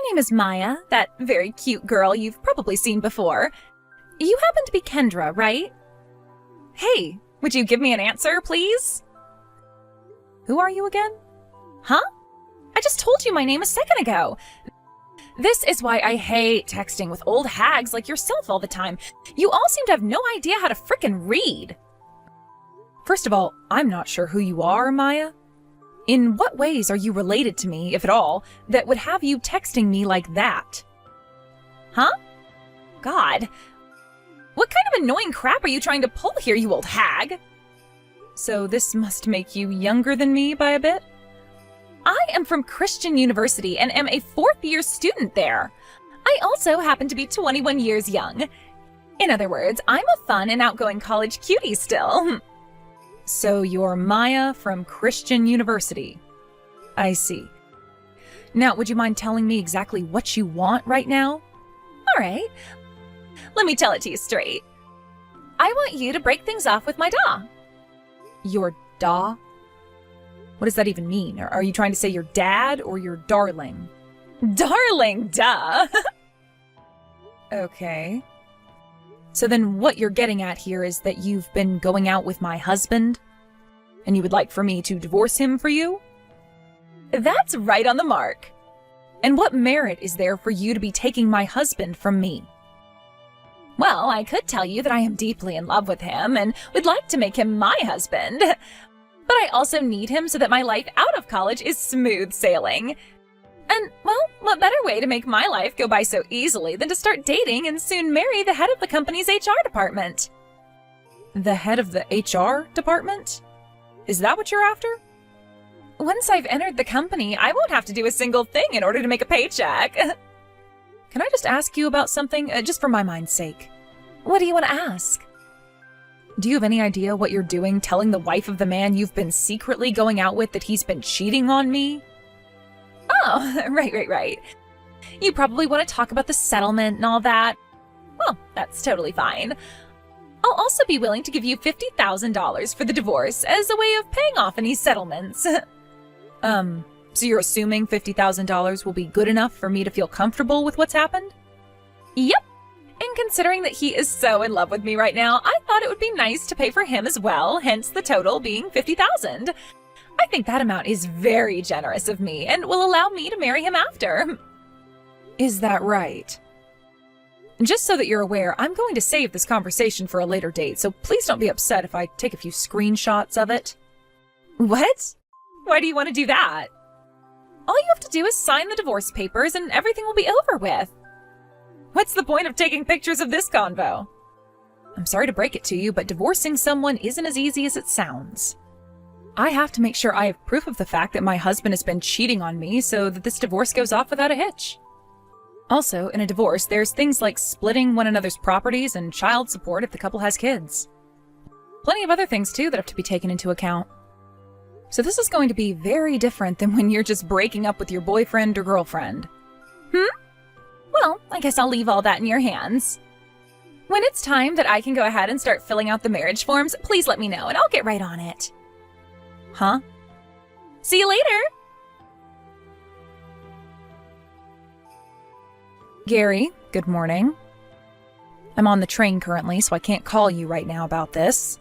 name is Maya, that very cute girl you've probably seen before. You happen to be Kendra, right? Hey, would you give me an answer, please? Who are you again? Huh? I just told you my name a second ago. This is why I hate texting with old hags like yourself all the time. You all seem to have no idea how to frickin' read. First of all, I'm not sure who you are, Maya. In what ways are you related to me, if at all, that would have you texting me like that? Huh? God. What kind of annoying crap are you trying to pull here, you old hag? So this must make you younger than me by a bit? I am from Christian University and am a fourth-year student there. I also happen to be 21 years young. In other words, I'm a fun and outgoing college cutie still. So you're Maya from Christian University. I see. Now, would you mind telling me exactly what you want right now? All right. Let me tell it to you straight. I want you to break things off with my da. Your da? What does that even mean? Are you trying to say your dad or your darling? Darling, duh! Okay. So then what you're getting at here is that you've been going out with my husband? And you would like for me to divorce him for you? That's right on the mark. And what merit is there for you to be taking my husband from me? Well, I could tell you that I am deeply in love with him and would like to make him my husband. But I also need him so that my life out of college is smooth sailing. And, well, what better way to make my life go by so easily than to start dating and soon marry the head of the company's HR department? The head of the HR department? Is that what you're after? Once I've entered the company, I won't have to do a single thing in order to make a paycheck. Can I just ask you about something, just for my mind's sake? What do you want to ask? Do you have any idea what you're doing telling the wife of the man you've been secretly going out with that he's been cheating on me? Oh, right. You probably want to talk about the settlement and all that. Well, that's totally fine. I'll also be willing to give you $50,000 for the divorce as a way of paying off any settlements. So you're assuming $50,000 will be good enough for me to feel comfortable with what's happened? Yep. And considering that he is so in love with me right now, I thought it would be nice to pay for him as well, hence the total being $50,000. I think that amount is very generous of me and will allow me to marry him after. Is that right? Just so that you're aware, I'm going to save this conversation for a later date, so please don't be upset if I take a few screenshots of it. What? Why do you want to do that? All you have to do is sign the divorce papers and everything will be over with. What's the point of taking pictures of this convo? I'm sorry to break it to you, but divorcing someone isn't as easy as it sounds. I have to make sure I have proof of the fact that my husband has been cheating on me so that this divorce goes off without a hitch. Also, in a divorce, there's things like splitting one another's properties and child support if the couple has kids. Plenty of other things, too, that have to be taken into account. So this is going to be very different than when you're just breaking up with your boyfriend or girlfriend. Well, I guess I'll leave all that in your hands. When it's time that I can go ahead and start filling out the marriage forms, please let me know and I'll get right on it. Huh? See you later! Gary, good morning. I'm on the train currently, so I can't call you right now about this.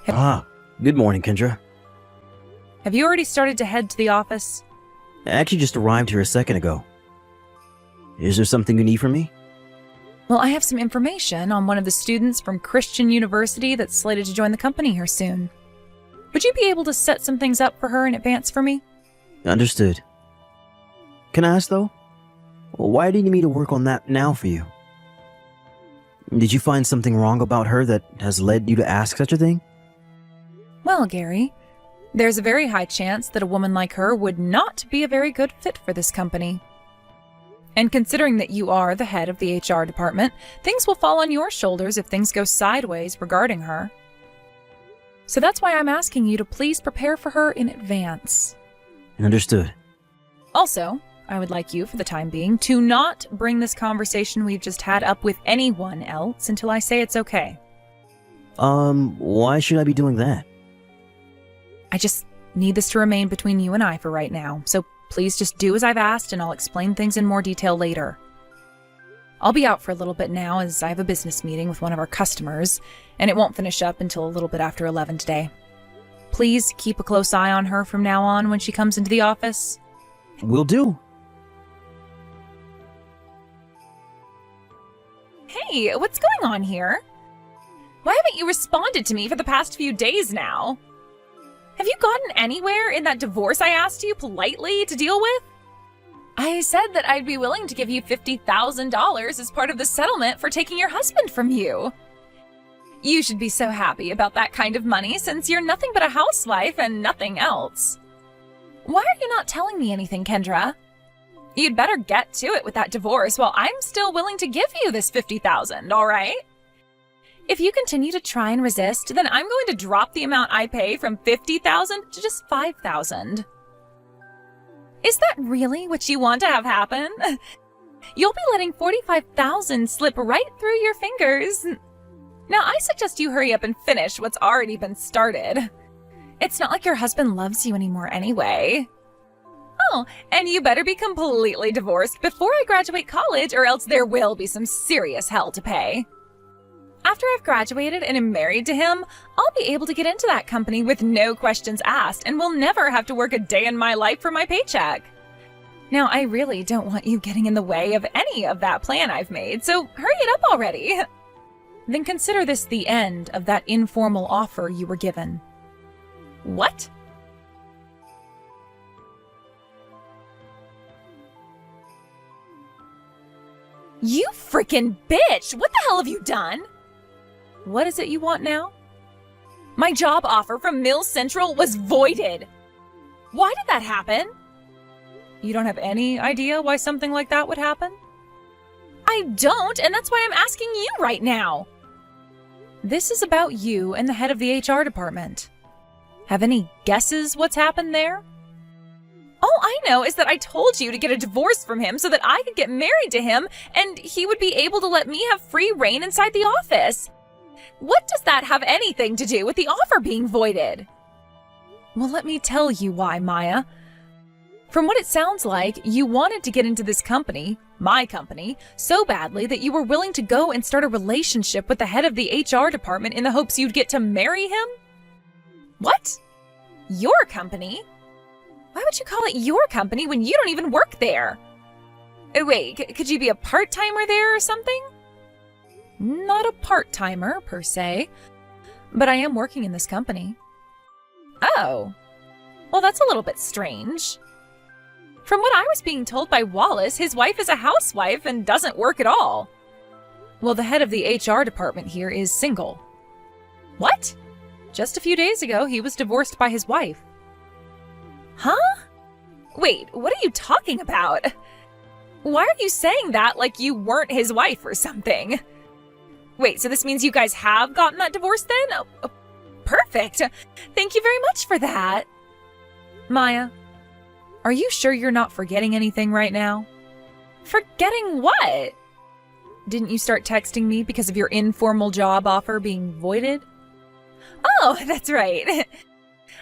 Good morning, Kendra. Have you already started to head to the office? I actually just arrived here a second ago. Is there something you need from me? Well, I have some information on one of the students from Christian University that's slated to join the company here soon. Would you be able to set some things up for her in advance for me? Understood. Can I ask, though? Why do you need me to work on that now for you? Did you find something wrong about her that has led you to ask such a thing? Well, Gary, there's a very high chance that a woman like her would not be a very good fit for this company. And considering that you are the head of the HR department, things will fall on your shoulders if things go sideways regarding her. So that's why I'm asking you to please prepare for her in advance. Understood. Also, I would like you, for the time being, to not bring this conversation we've just had up with anyone else until I say it's okay. Why should I be doing that? I just need this to remain between you and I for right now, so Please just do as I've asked and I'll explain things in more detail later. I'll be out for a little bit now as I have a business meeting with one of our customers, and it won't finish up until a little bit after 11 today. Please keep a close eye on her from now on when she comes into the office. Will do. Hey, what's going on here? Why haven't you responded to me for the past few days now? Have you gotten anywhere in that divorce I asked you politely to deal with? I said that I'd be willing to give you $50,000 as part of the settlement for taking your husband from you. You should be so happy about that kind of money since you're nothing but a housewife and nothing else. Why are you not telling me anything, Kendra? You'd better get to it with that divorce while I'm still willing to give you this $50,000, all right? If you continue to try and resist, then I'm going to drop the amount I pay from $50,000 to just $5,000. Is that really what you want to have happen? You'll be letting $45,000 slip right through your fingers. Now, I suggest you hurry up and finish what's already been started. It's not like your husband loves you anymore anyway. Oh, and you better be completely divorced before I graduate college or else there will be some serious hell to pay. After I've graduated and am married to him, I'll be able to get into that company with no questions asked and will never have to work a day in my life for my paycheck. Now, I really don't want you getting in the way of any of that plan I've made, so hurry it up already. Then consider this the end of that informal offer you were given. What? You freaking bitch! What the hell have you done? What is it you want now? My job offer from Mills Central was voided. Why did that happen? You don't have any idea why something like that would happen? I don't, and that's why I'm asking you right now. This is about you and the head of the HR department. Have any guesses what's happened there? All I know is that I told you to get a divorce from him so that I could get married to him and he would be able to let me have free reign inside the office. What does that have anything to do with the offer being voided? Well, let me tell you why, Maya. From what it sounds like, you wanted to get into this company, my company, so badly that you were willing to go and start a relationship with the head of the HR department in the hopes you'd get to marry him? What? Your company? Why would you call it your company when you don't even work there? Wait, could you be a part-timer there or something? Not a part-timer, per se, but I am working in this company. Oh, well, that's a little bit strange. From what I was being told by Wallace, his wife is a housewife and doesn't work at all. Well, the head of the HR department here is single. What? Just a few days ago, he was divorced by his wife. Huh? Wait, what are you talking about? Why are you saying that like you weren't his wife or something? Wait, so this means you guys have gotten that divorce then? Oh, perfect. Thank you very much for that. Maya, are you sure you're not forgetting anything right now? Forgetting what? Didn't you start texting me because of your informal job offer being voided? Oh, that's right.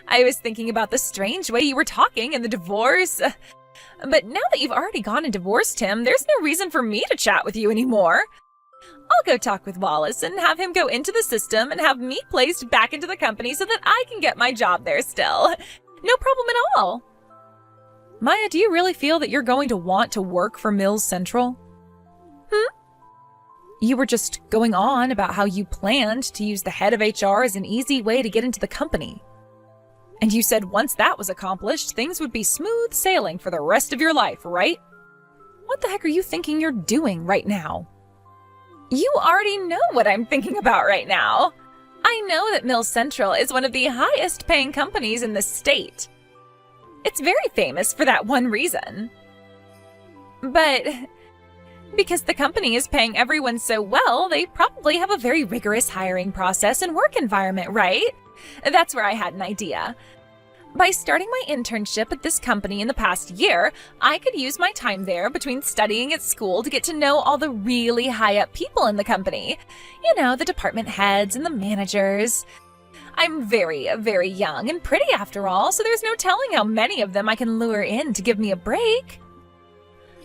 I was thinking about the strange way you were talking and the divorce. But now that you've already gone and divorced him, there's no reason for me to chat with you anymore. I'll go talk with Wallace and have him go into the system and have me placed back into the company so that I can get my job there still. No problem at all. Maya, do you really feel that you're going to want to work for Mills Central? You were just going on about how you planned to use the head of HR as an easy way to get into the company. And you said once that was accomplished, things would be smooth sailing for the rest of your life, right? What the heck are you thinking you're doing right now? You already know what I'm thinking about right now. I know that Mills Central is one of the highest paying companies in the state. It's very famous for that one reason. But because the company is paying everyone so well, they probably have a very rigorous hiring process and work environment, right? That's where I had an idea. By starting my internship at this company in the past year, I could use my time there between studying at school to get to know all the really high-up people in the company. You know, the department heads and the managers. I'm very, very young and pretty after all, so there's no telling how many of them I can lure in to give me a break.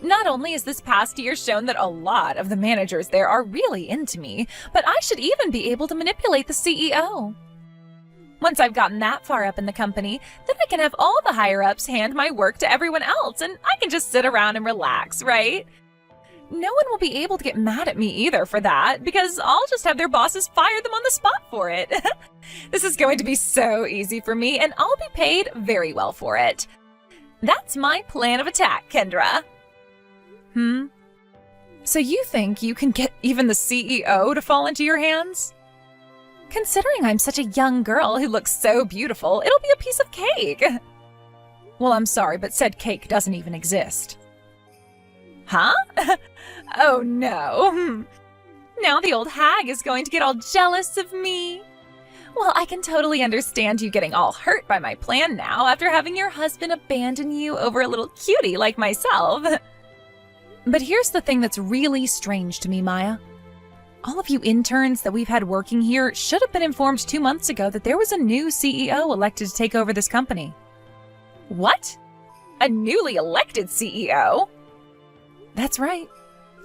Not only has this past year shown that a lot of the managers there are really into me, but I should even be able to manipulate the CEO. Once I've gotten that far up in the company, then I can have all the higher-ups hand my work to everyone else, and I can just sit around and relax, right? No one will be able to get mad at me either for that, because I'll just have their bosses fire them on the spot for it. This is going to be so easy for me, and I'll be paid very well for it. That's my plan of attack, Kendra. So you think you can get even the CEO to fall into your hands? Considering I'm such a young girl who looks so beautiful, it'll be a piece of cake. Well, I'm sorry, but said cake doesn't even exist. Huh? Oh no. Now the old hag is going to get all jealous of me. Well, I can totally understand you getting all hurt by my plan now after having your husband abandon you over a little cutie like myself. But here's the thing that's really strange to me, Maya. All of you interns that we've had working here should have been informed 2 months ago that there was a new CEO elected to take over this company. What? A newly elected CEO? That's right.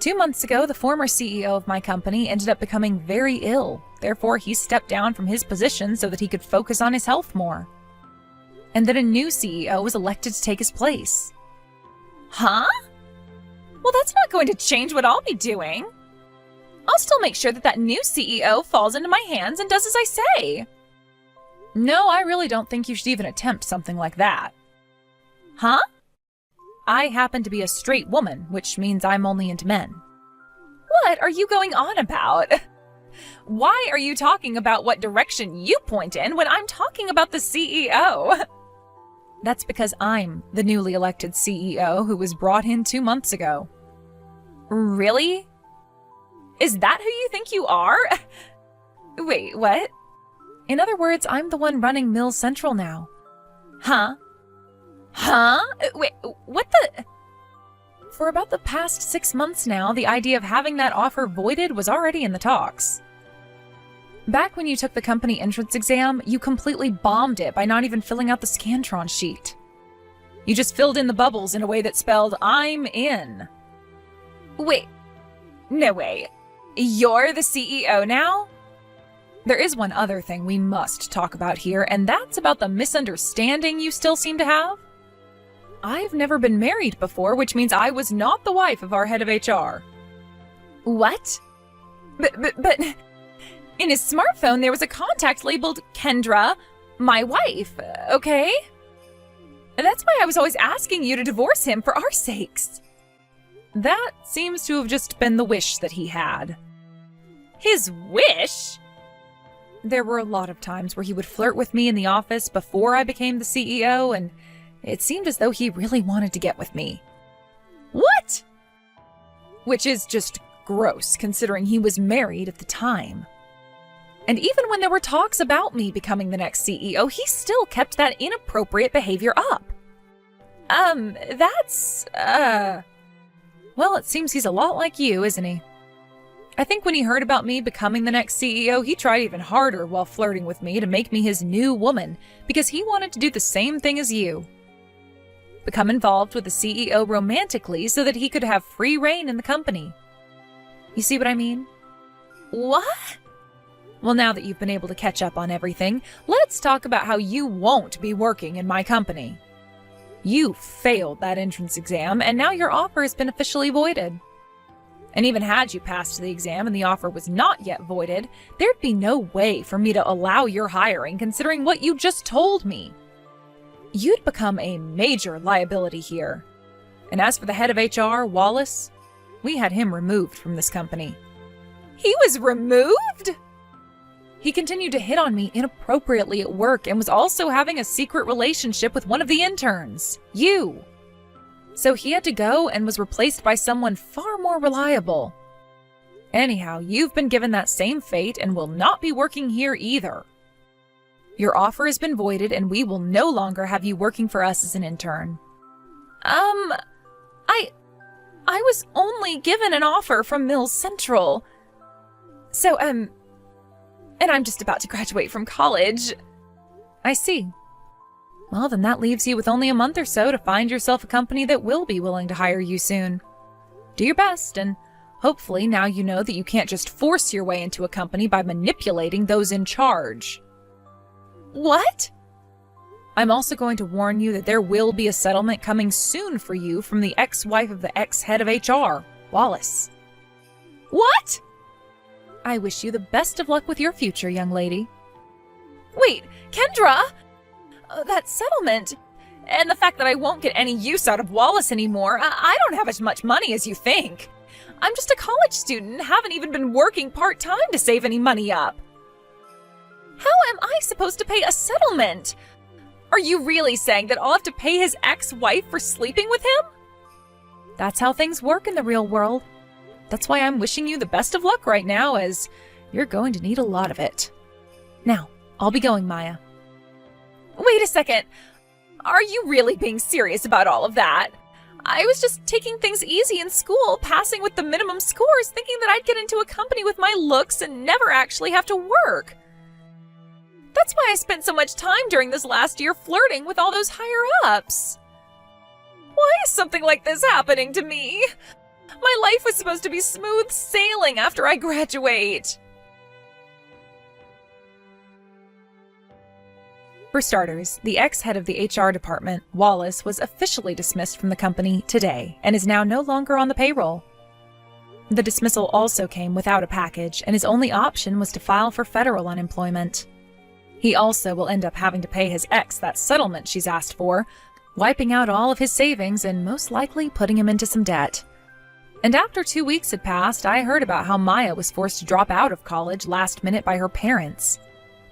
2 months ago, the former CEO of my company ended up becoming very ill. Therefore, he stepped down from his position so that he could focus on his health more. And then a new CEO was elected to take his place. Huh? Well, that's not going to change what I'll be doing. I'll still make sure that that new CEO falls into my hands and does as I say. No, I really don't think you should even attempt something like that. Huh? I happen to be a straight woman, which means I'm only into men. What are you going on about? Why are you talking about what direction you point in when I'm talking about the CEO? That's because I'm the newly elected CEO who was brought in 2 months ago. Really? Is that who you think you are? Wait, what? In other words, I'm the one running Mill Central now. Huh? Huh? Wait, what the? For about the past 6 months now, the idea of having that offer voided was already in the talks. Back when you took the company entrance exam, you completely bombed it by not even filling out the Scantron sheet. You just filled in the bubbles in a way that spelled, "I'm in." Wait. No way. You're the CEO now? There is one other thing we must talk about here, and that's about the misunderstanding you still seem to have. I've never been married before, which means I was not the wife of our head of HR. What? But in his smartphone there was a contact labeled Kendra, my wife, okay? That's why I was always asking you to divorce him for our sakes. That seems to have just been the wish that he had. His wish? There were a lot of times where he would flirt with me in the office before I became the CEO, and it seemed as though he really wanted to get with me. What? Which is just gross, considering he was married at the time. And even when there were talks about me becoming the next CEO, he still kept that inappropriate behavior up. Well, it seems he's a lot like you, isn't he? I think when he heard about me becoming the next CEO, he tried even harder while flirting with me to make me his new woman, because he wanted to do the same thing as you. Become involved with the CEO romantically so that he could have free reign in the company. You see what I mean? What? Well, now that you've been able to catch up on everything, let's talk about how you won't be working in my company. You failed that entrance exam, and now your offer has been officially voided. And even had you passed the exam and the offer was not yet voided, there'd be no way for me to allow your hiring considering what you just told me. You'd become a major liability here. And as for the head of HR, Wallace, we had him removed from this company. He was removed? He continued to hit on me inappropriately at work and was also having a secret relationship with one of the interns, you. So he had to go and was replaced by someone far more reliable. Anyhow, you've been given that same fate and will not be working here either. Your offer has been voided and we will no longer have you working for us as an intern. I was only given an offer from Mills Central. So, And I'm just about to graduate from college. I see. Well, then that leaves you with only a month or so to find yourself a company that will be willing to hire you soon. Do your best, and hopefully now you know that you can't just force your way into a company by manipulating those in charge. What? I'm also going to warn you that there will be a settlement coming soon for you from the ex-wife of the ex-head of HR, Wallace. What? I wish you the best of luck with your future, young lady. Wait, Kendra! That settlement, and the fact that I won't get any use out of Wallace anymore, I don't have as much money as you think. I'm just a college student, haven't even been working part-time to save any money up. How am I supposed to pay a settlement? Are you really saying that I'll have to pay his ex-wife for sleeping with him? That's how things work in the real world. That's why I'm wishing you the best of luck right now, as you're going to need a lot of it. Now, I'll be going, Maya. Wait a second. Are you really being serious about all of that? I was just taking things easy in school, passing with the minimum scores, thinking that I'd get into a company with my looks and never actually have to work. That's why I spent so much time during this last year flirting with all those higher-ups. Why is something like this happening to me? My life was supposed to be smooth sailing after I graduate. For starters, the ex-head of the HR department, Wallace, was officially dismissed from the company today and is now no longer on the payroll. The dismissal also came without a package, and his only option was to file for federal unemployment. He also will end up having to pay his ex that settlement she's asked for, wiping out all of his savings and most likely putting him into some debt. And after 2 weeks had passed, I heard about how Maya was forced to drop out of college last minute by her parents,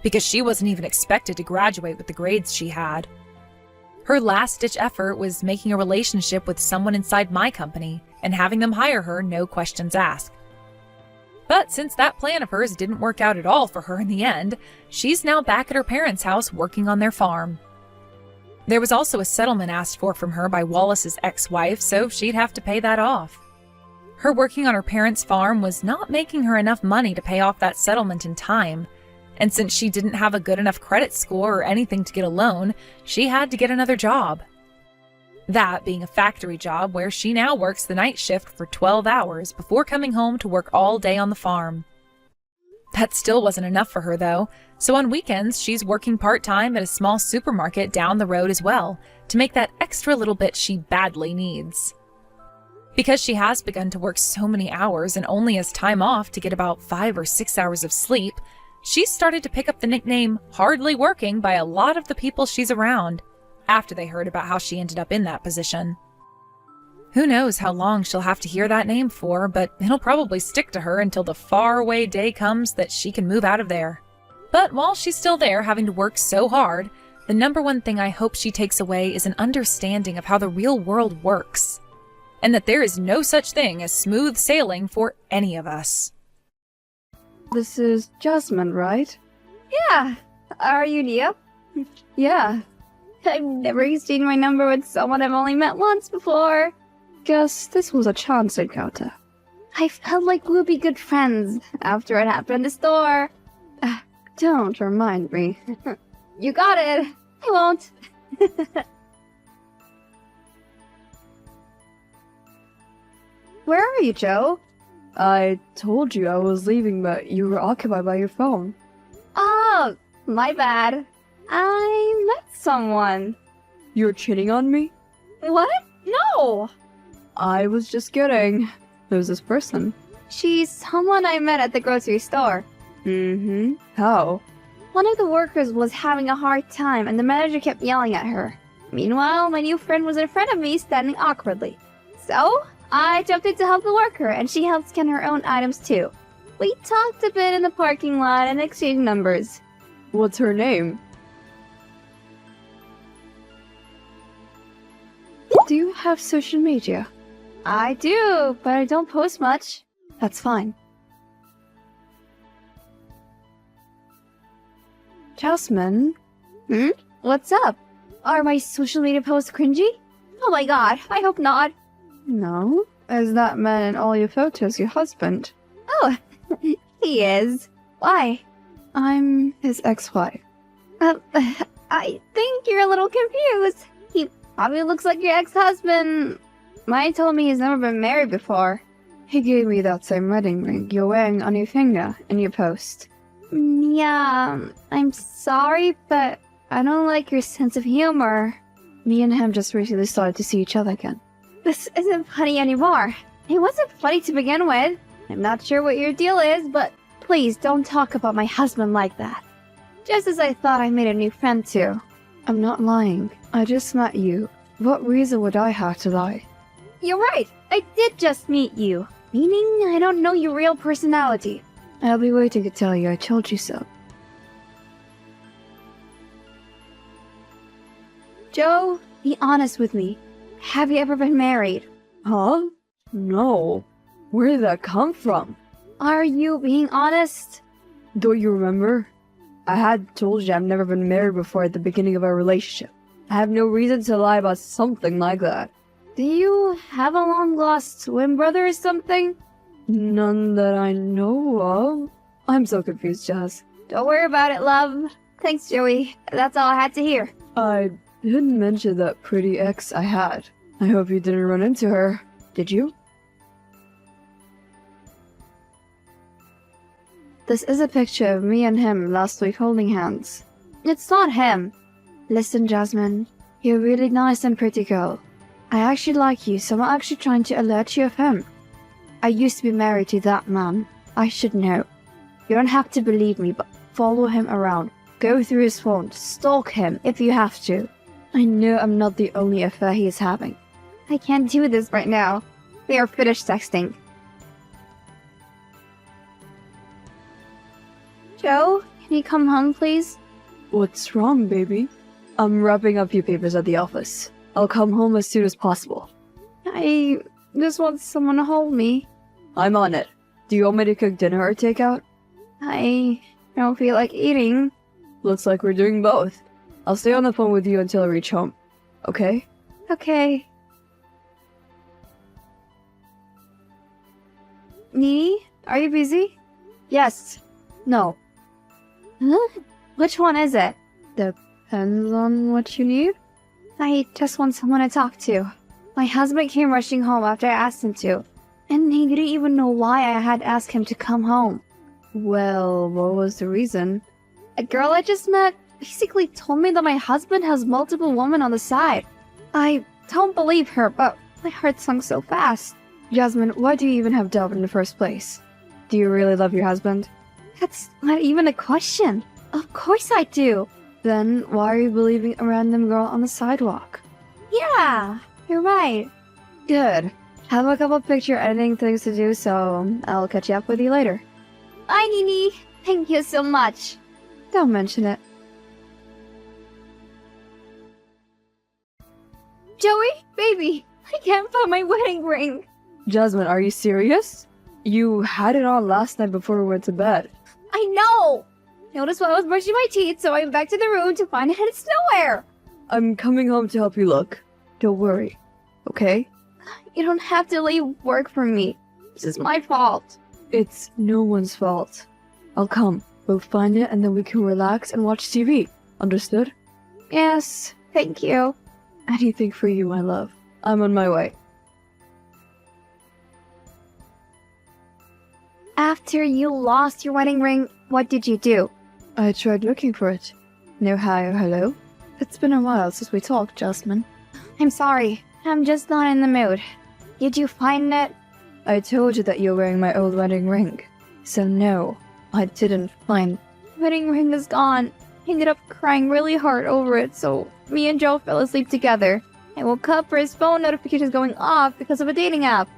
because she wasn't even expected to graduate with the grades she had. Her last-ditch effort was making a relationship with someone inside my company and having them hire her, no questions asked. But since that plan of hers didn't work out at all for her in the end, she's now back at her parents' house working on their farm. There was also a settlement asked for from her by Wallace's ex-wife, so she'd have to pay that off. Her working on her parents' farm was not making her enough money to pay off that settlement in time, and since she didn't have a good enough credit score or anything to get a loan, she had to get another job. That being a factory job where she now works the night shift for 12 hours before coming home to work all day on the farm. That still wasn't enough for her, though, so on weekends she's working part-time at a small supermarket down the road as well, to make that extra little bit she badly needs. Because she has begun to work so many hours and only has time off to get about 5 or 6 hours of sleep, she's started to pick up the nickname hardly working by a lot of the people she's around, after they heard about how she ended up in that position. Who knows how long she'll have to hear that name for, but it'll probably stick to her until the faraway day comes that she can move out of there. But while she's still there having to work so hard, the number one thing I hope she takes away is an understanding of how the real world works, and that there is no such thing as smooth sailing for any of us. This is Jasmine, right? Yeah. Are you Nia? Yeah. I've never exchanged my number with someone I've only met once before. Guess this was a chance encounter. I felt like we would be good friends after it happened in the store. Don't remind me. You got it. I won't. Where are you, Joe? I told you I was leaving, but you were occupied by your phone. Oh, my bad. I met someone. You're cheating on me? What? No! I was just kidding. Who's this person? She's someone I met at the grocery store. Mm-hmm. How? One of the workers was having a hard time and the manager kept yelling at her. Meanwhile, my new friend was in front of me standing awkwardly. So, I jumped in to help the worker and she helped scan her own items too. We talked a bit in the parking lot and exchanged numbers. What's her name? Do you have social media? I do, but I don't post much. That's fine. Jasmine? What's up? Are my social media posts cringy? Oh my god, I hope not. No? Is that man in all your photos your husband? Oh, he is. Why? I'm his ex-wife. I think you're a little confused. He probably looks like your ex-husband. Mine told me he's never been married before. He gave me that same wedding ring you're wearing on your finger in your post. Yeah, I'm sorry, but I don't like your sense of humor. Me and him just recently started to see each other again. This isn't funny anymore. It wasn't funny to begin with. I'm not sure what your deal is, but please don't talk about my husband like that. Just as I thought I made a new friend too. I'm not lying. I just met you. What reason would I have to lie? You're right. I did just meet you. Meaning I don't know your real personality. I'll be waiting to tell you I told you so. Joe, be honest with me. Have you ever been married? Huh? No. Where did that come from? Are you being honest? Don't you remember? I had told you I've never been married before at the beginning of our relationship. I have no reason to lie about something like that. Do you have a long-lost twin brother or something? None that I know of. I'm so confused, Jazz. Don't worry about it, love. Thanks, Joey. That's all I had to hear. I didn't mention that pretty ex I had. I hope you didn't run into her. Did you? This is a picture of me and him last week holding hands. It's not him. Listen, Jasmine. You're a really nice and pretty girl. I actually like you, so I'm actually trying to alert you of him. I used to be married to that man. I should know. You don't have to believe me, but follow him around. Go through his phone. Stalk him if you have to. I know I'm not the only affair he is having. I can't do this right now. We are finished texting. Joe, can you come home, please? What's wrong, baby? I'm wrapping up your papers at the office. I'll come home as soon as possible. I just want someone to hold me. I'm on it. Do you want me to cook dinner or takeout? I don't feel like eating. Looks like we're doing both. I'll stay on the phone with you until I reach home. Okay? Okay. Nini, are you busy? Yes. No. Huh? Which one is it? Depends on what you need. I just want someone to talk to. My husband came rushing home after I asked him to. And he didn't even know why I had asked him to come home. Well, what was the reason? A girl I just met basically told me that my husband has multiple women on the side. I don't believe her, but my heart sunk so fast. Jasmine, why do you even have doubt in the first place? Do you really love your husband? That's not even a question. Of course I do. Then why are you believing a random girl on the sidewalk? Yeah, you're right. Good. Have a couple picture editing things to do, so I'll catch up with you later. Bye, Nini. Thank you so much. Don't mention it. Joey, baby, I can't find my wedding ring. Jasmine, are you serious? You had it on last night before we went to bed. I know! Noticed while I was brushing my teeth, so I went back to the room to find it and it's nowhere! I'm coming home to help you look. Don't worry. Okay? You don't have to leave work for me. This is my fault. It's no one's fault. I'll come. We'll find it and then we can relax and watch TV. Understood? Yes, thank you. Anything for you, my love. I'm on my way. After you lost your wedding ring, what did you do? I tried looking for it. No hi or hello. It's been a while since we talked, Jasmine. I'm sorry. I'm just not in the mood. Did you find it? I told you that you're wearing my old wedding ring. So no, I didn't find. Wedding ring is gone. I ended up crying really hard over it, so me and Joe fell asleep together. I woke up for his phone notifications going off because of a dating app.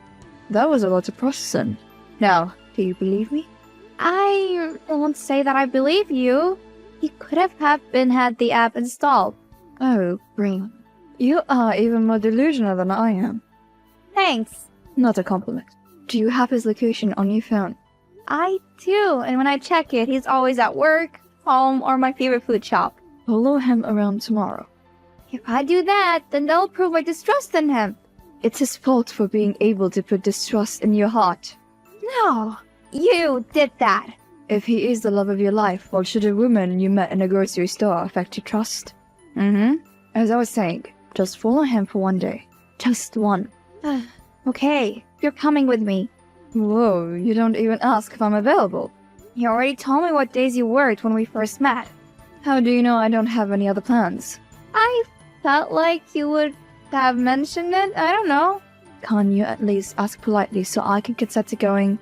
That was a lot to process in. Now, do you believe me? I won't say that I believe you. You could have had the app installed. Oh, brilliant. You are even more delusional than I am. Thanks. Not a compliment. Do you have his location on your phone? I do, and when I check it, he's always at work, home, or my favorite food shop. Follow him around tomorrow. If I do that, then that'll prove my distrust in him. It's his fault for being able to put distrust in your heart. No, you did that. If he is the love of your life, what should a woman you met in a grocery store affect your trust? As I was saying, just follow him for one day. Just one. Okay, you're coming with me. Whoa, you don't even ask if I'm available. You already told me what days you worked when we first met. How do you know I don't have any other plans? I felt like you would have mentioned it. I don't know. Can't you at least ask politely so I can get set to going?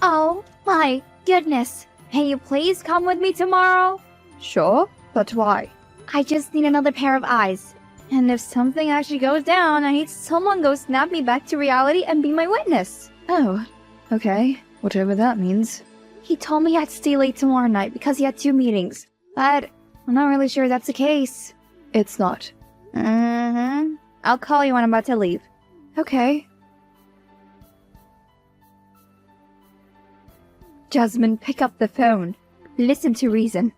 Oh my goodness. Can you please come with me tomorrow? Sure, but why? I just need another pair of eyes. And if something actually goes down, I need someone to go snap me back to reality and be my witness. Oh, okay. Whatever that means. He told me I'd stay late tomorrow night because he had 2 meetings. But I'm not really sure that's the case. It's not. I'll call you when I'm about to leave. Okay. Jasmine, pick up the phone. Listen to reason.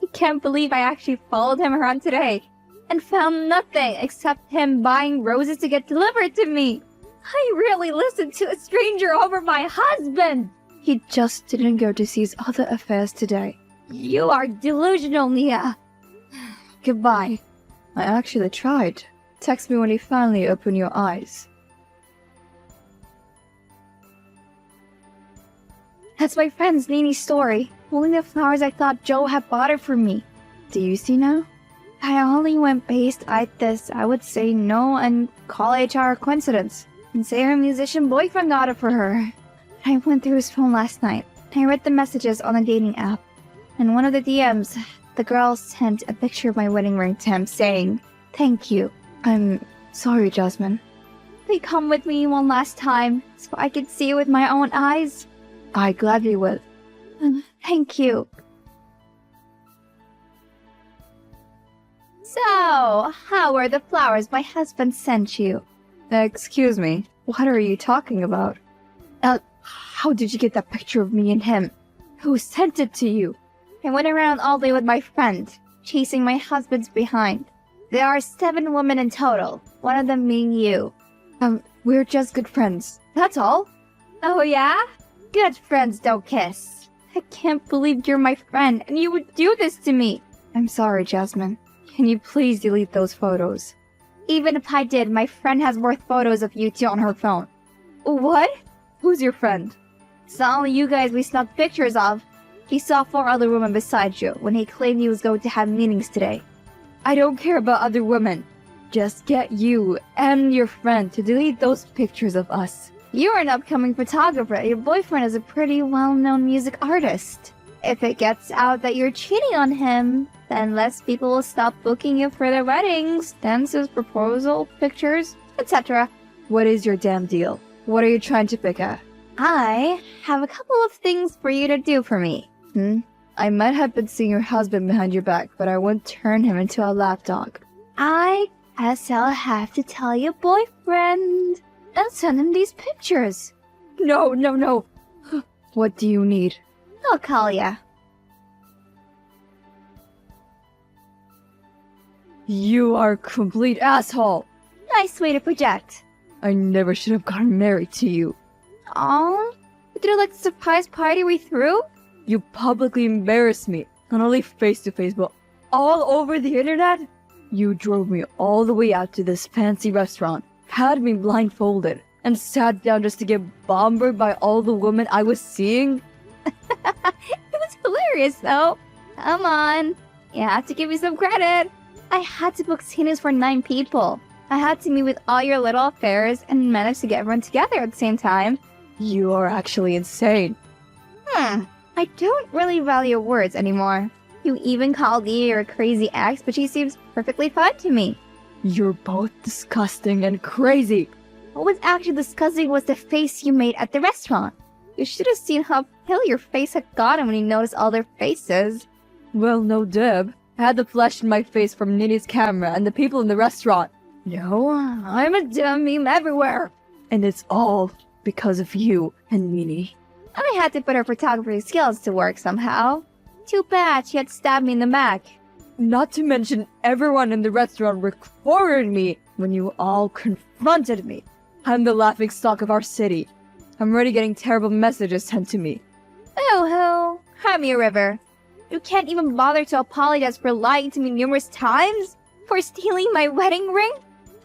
I can't believe I actually followed him around today and found nothing except him buying roses to get delivered to me. I really listened to a stranger over my husband. He just didn't go to see his other affairs today. You are delusional, Nia. Goodbye. I actually tried. Text me when you finally open your eyes. That's my friend's Nini's story. Holding the flowers I thought Joe had bought her for me. Do you see now? If I only went based at this, I would say no and call HR a coincidence. And say her musician boyfriend got it for her. I went through his phone last night. I read the messages on the dating app. In one of the DMs, the girl sent a picture of my wedding ring to him saying, "Thank you." I'm sorry, Jasmine. Please come with me one last time so I can see it with my own eyes. I gladly will. Thank you. So, how were the flowers my husband sent you? Excuse me, what are you talking about? How did you get that picture of me and him? Who sent it to you? I went around all day with my friend, chasing my husband's behind. There are 7 women in total, one of them being you. We're just good friends. That's all. Oh yeah? Good friends don't kiss. I can't believe you're my friend and you would do this to me. I'm sorry, Jasmine. Can you please delete those photos? Even if I did, my friend has more photos of you two on her phone. What? Who's your friend? It's not only you guys we snuck pictures of. He saw 4 other women besides you when he claimed he was going to have meetings today. I don't care about other women. Just get you and your friend to delete those pictures of us. You're an upcoming photographer. Your boyfriend is a pretty well-known music artist. If it gets out that you're cheating on him, then less people will stop booking you for their weddings, dances, proposal, pictures, etc. What is your damn deal? What are you trying to pick at? I have a couple of things for you to do for me. I might have been seeing your husband behind your back, but I won't turn him into a lapdog. I guess I'll have to tell your boyfriend and send him these pictures. No. What do you need? I'll call ya. You are a complete asshole. Nice way to project. I never should have gotten married to you. Aw, did you like the surprise party we threw? You publicly embarrassed me, not only face to face, but all over the internet. You drove me all the way out to this fancy restaurant, had me blindfolded, and sat down just to get bombarded by all the women I was seeing. It was hilarious though. Come on, you have to give me some credit. I had to book scenes for 9 people. I had to meet with all your little affairs and manage to get everyone together at the same time. You are actually insane. I don't really value words anymore. You even called Lee your crazy ex, but she seems perfectly fine to me. You're both disgusting and crazy. What was actually disgusting was the face you made at the restaurant. You should have seen how pale your face had gotten when you noticed all their faces. Well, no, Deb. I had the flash in my face from Nini's camera and the people in the restaurant. No, I'm a dumb meme everywhere. And it's all because of you and Nini. I had to put her photography skills to work somehow. Too bad she had stabbed me in the back. Not to mention everyone in the restaurant recorded me when you all confronted me. I'm the laughingstock of our city. I'm already getting terrible messages sent to me. Oh, at me, River. You can't even bother to apologize for lying to me numerous times? For stealing my wedding ring?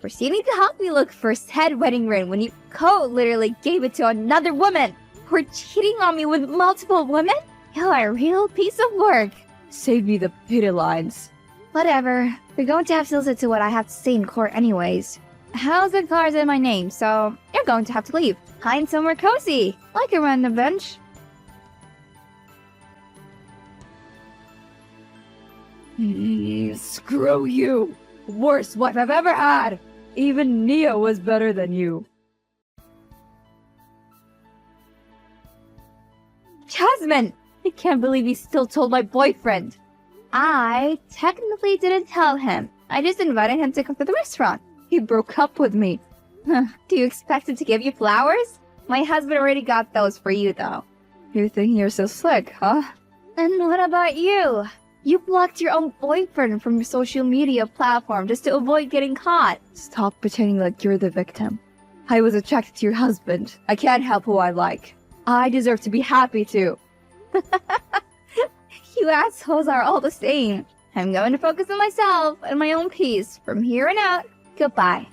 For seeming to help me look for said wedding ring when you literally gave it to another woman? For cheating on me with multiple women? You're a real piece of work. Save me the pity lines. Whatever. We're going to have to listen to what I have to say in court anyways. House and car's in my name, so you're going to have to leave. Find somewhere cozy, like around the bench. Screw you. Worst wife I've ever had. Even Nia was better than you. Jasmine! I can't believe you still told my boyfriend. I technically didn't tell him. I just invited him to come to the restaurant. He broke up with me. Do you expect him to give you flowers? My husband already got those for you, though. You think you're so slick, huh? And what about you? You blocked your own boyfriend from your social media platform just to avoid getting caught. Stop pretending like you're the victim. I was attracted to your husband. I can't help who I like. I deserve to be happy too. You assholes are all the same. I'm going to focus on myself and my own peace. From here on out, goodbye.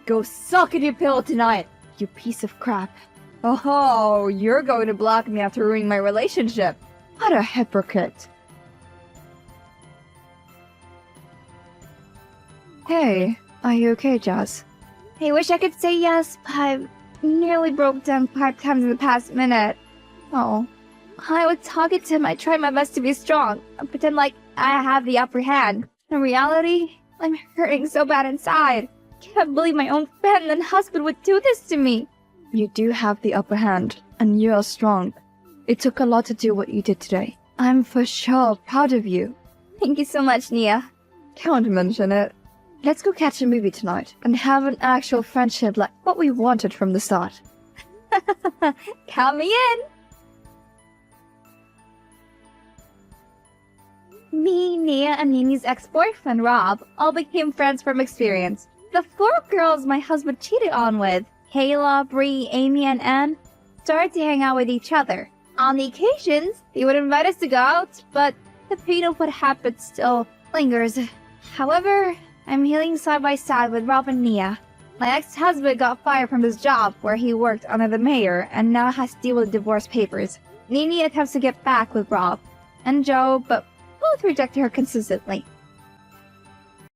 Go suck in your pillow tonight, you piece of crap. Oh, you're going to block me after ruining my relationship. What a hypocrite. Hey, are you okay, Jazz? I wish I could say yes, but I nearly broke down 5 times in the past minute. Oh. I was talking to him. I tried my best to be strong and pretend like I have the upper hand. In reality, I'm hurting so bad inside. Can't believe my own friend and husband would do this to me. You do have the upper hand, and you are strong. It took a lot to do what you did today. I'm for sure proud of you. Thank you so much, Nia. Can't mention it. Let's go catch a movie tonight and have an actual friendship like what we wanted from the start. Count me in! Me, Nia, and Nini's ex-boyfriend, Rob, all became friends from experience. The 4 girls my husband cheated on with, Kayla, Bree, Amy, and Anne, started to hang out with each other. On the occasions, they would invite us to go out, but the pain of what happened still lingers. However, I'm healing side by side with Rob and Nia. My ex-husband got fired from his job where he worked under the mayor and now has to deal with divorce papers. Nini attempts to get back with Rob and Joe, but both reject her consistently.